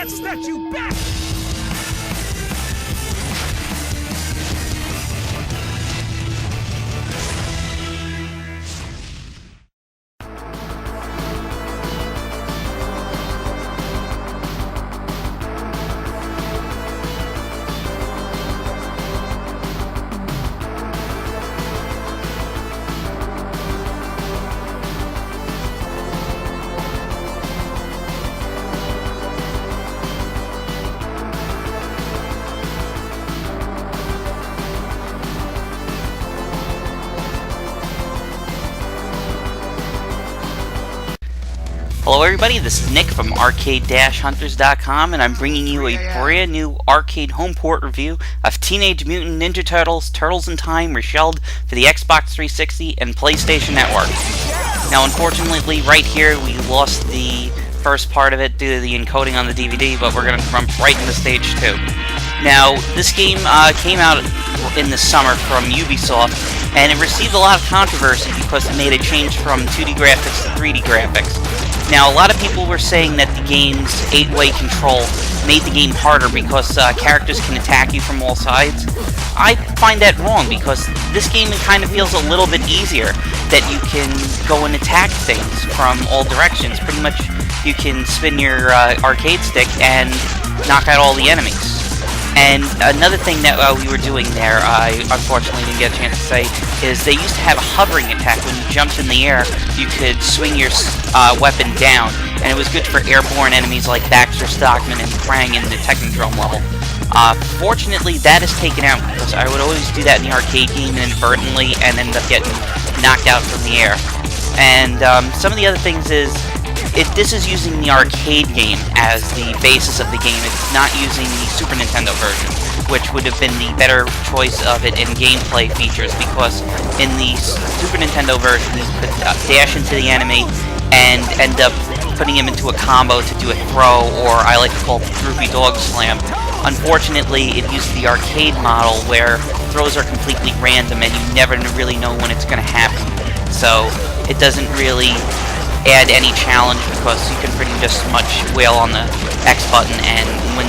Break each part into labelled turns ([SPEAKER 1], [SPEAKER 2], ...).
[SPEAKER 1] Let's snatch you back!
[SPEAKER 2] Hello everybody, this is Nick from Arcade-Hunters.com, and I'm bringing you a brand new arcade home port review of Teenage Mutant Ninja Turtles, Turtles in Time, Reshelled for the Xbox 360 and PlayStation Network. Now unfortunately right here we lost the first part of it due to the encoding on the DVD, but we're going to jump right into stage 2. Now this game came out in the summer from Ubisoft, and it received a lot of controversy because it made a change from 2D graphics to 3D graphics. Now, a lot of people were saying that the game's 8-way control made the game harder because characters can attack you from all sides. I find that wrong because this game kind of feels a little bit easier, that you can go and attack things from all directions. Pretty much you can spin your arcade stick and knock out all the enemies. And another thing that we were doing there, I unfortunately didn't get a chance to say, is they used to have a hovering attack. When you jumped in the air, you could swing your weapon down, and it was good for airborne enemies like Baxter Stockman and Krang in the Technodrome level. Fortunately, that is taken out, because I would always do that in the arcade game inadvertently and end up getting knocked out from the air. And some of the other things is, this is using the arcade game as the basis of the game. It's not using the Super Nintendo version, which would have been the better choice of it in gameplay features, because in the Super Nintendo version you could dash into the enemy and end up putting him into a combo to do a throw, or I like to call it the droopy dog slam. Unfortunately, it used the arcade model where throws are completely random and you never really know when it's going to happen. So it doesn't really add any challenge because you can pretty just much wail on the X button and win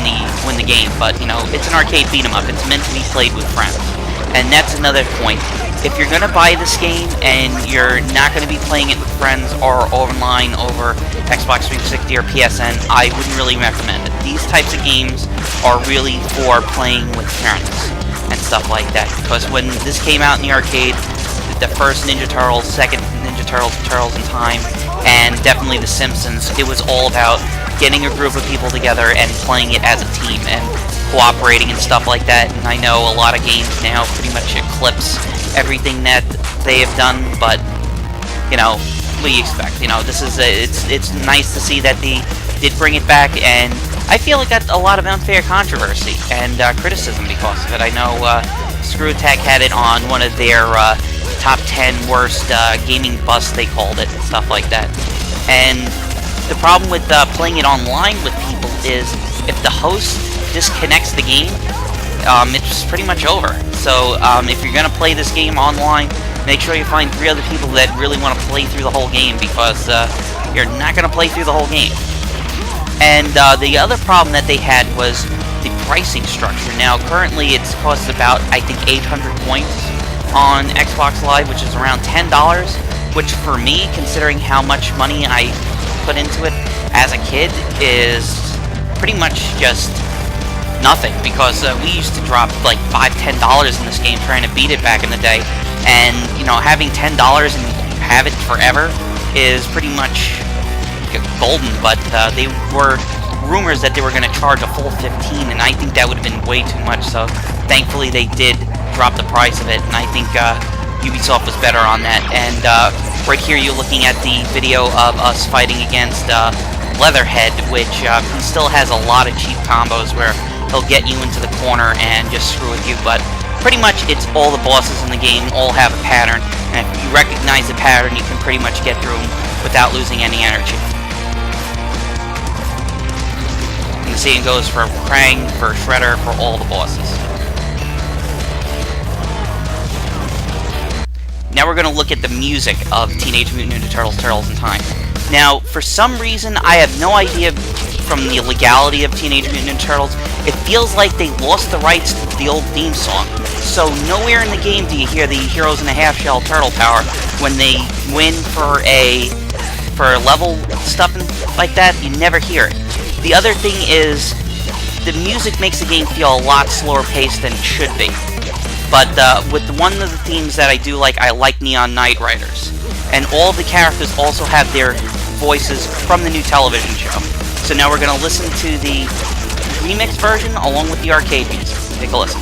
[SPEAKER 2] the game. But you know, it's an arcade beat 'em up. It's meant to be played with friends, and that's another point. If you're gonna buy this game and you're not gonna be playing it with friends or online over Xbox 360 or PSN, I wouldn't really recommend it. These types of games are really for playing with parents and stuff like that. Because when this came out in the arcade, the first Ninja Turtles, second Ninja Turtles, Turtles in Time, and definitely The Simpsons, it was all about getting a group of people together and playing it as a team and cooperating and stuff like that. And I know a lot of games now pretty much eclipse everything that they have done, but you know, what do you expect? You know, this is it's nice to see that they did bring it back, and I feel it got a lot of unfair controversy and criticism because of it. I know Screw Attack had it on one of their top 10 worst gaming busts, they called it, and stuff like that. And the problem with playing it online with people is if the host disconnects the game, it's pretty much over. So if you're going to play this game online, make sure you find 3 other people that really want to play through the whole game, because you're not going to play through the whole game. And the other problem that they had was the pricing structure. Now currently it's costs about, I think, 800 points on Xbox Live, which is around $10, which for me, considering how much money I put into it as a kid, is pretty much just nothing, because we used to drop like $5–10 in this game trying to beat it back in the day, and you know, having $10 and have it forever is pretty much golden. But they were rumors that they were going to charge a full $15, and I think that would have been way too much, so thankfully they did drop the price of it, and I think Ubisoft was better on that. And right here you're looking at the video of us fighting against Leatherhead, which he still has a lot of cheap combos where he'll get you into the corner and just screw with you, but pretty much it's all the bosses in the game all have a pattern, and if you recognize the pattern you can pretty much get through them without losing any energy. And the same goes for Krang, for Shredder, for all the bosses. Now we're going to look at the music of Teenage Mutant Ninja Turtles, Turtles in Time. Now, for some reason, I have no idea from the legality of Teenage Mutant Ninja Turtles, it feels like they lost the rights to the old theme song. So nowhere in the game do you hear the Heroes in a Half Shell Turtle Power when they win for level stuff and like that. You never hear it. The other thing is, the music makes the game feel a lot slower paced than it should be. But with one of the themes that I do like, I like Neon Knight Riders. And all the characters also have their voices from the new television show. So now we're going to listen to the remix version along with the arcade music. Take a listen.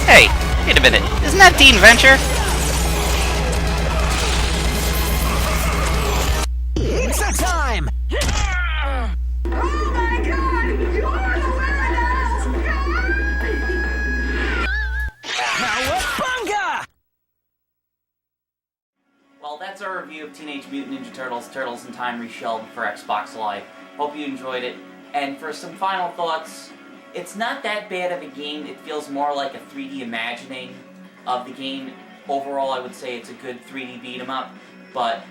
[SPEAKER 2] Hey, wait a minute. Isn't that Dean Venture?
[SPEAKER 1] Pizza time! Oh my god! You're the Cowabunga!
[SPEAKER 2] Well, that's our review of Teenage Mutant Ninja Turtles, Turtles in Time Reshelled for Xbox Live. Hope you enjoyed it. And for some final thoughts, it's not that bad of a game. It feels more like a 3D imagining of the game. Overall, I would say it's a good 3D beat-em-up, but,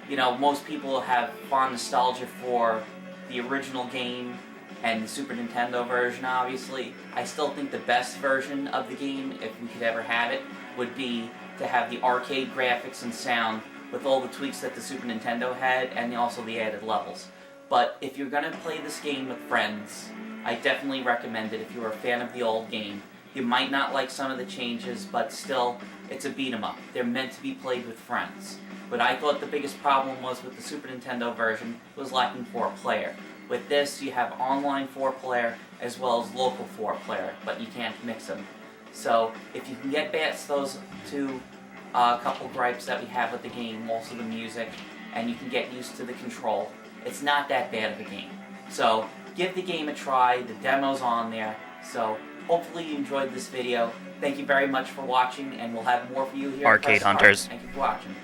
[SPEAKER 2] you know, most people have fond nostalgia for the original game and the Super Nintendo version, obviously. I still think the best version of the game, if we could ever have it, would be to have the arcade graphics and sound with all the tweaks that the Super Nintendo had, and also the added levels. But if you're going to play this game with friends, I definitely recommend it if you're a fan of the old game. You might not like some of the changes, but still, it's a beat-em-up. They're meant to be played with friends. But I thought the biggest problem was with the Super Nintendo version was lacking 4-player. With this, you have online 4-player as well as local 4-player, but you can't mix them. So, if you can get past those two couple gripes that we have with the game, also the music, and you can get used to the control, it's not that bad of a game. So, give the game a try. The demo's on there. So, hopefully you enjoyed this video. Thank you very much for watching, and we'll have more for you here.
[SPEAKER 3] Arcade Hunters.
[SPEAKER 2] Thank you for watching.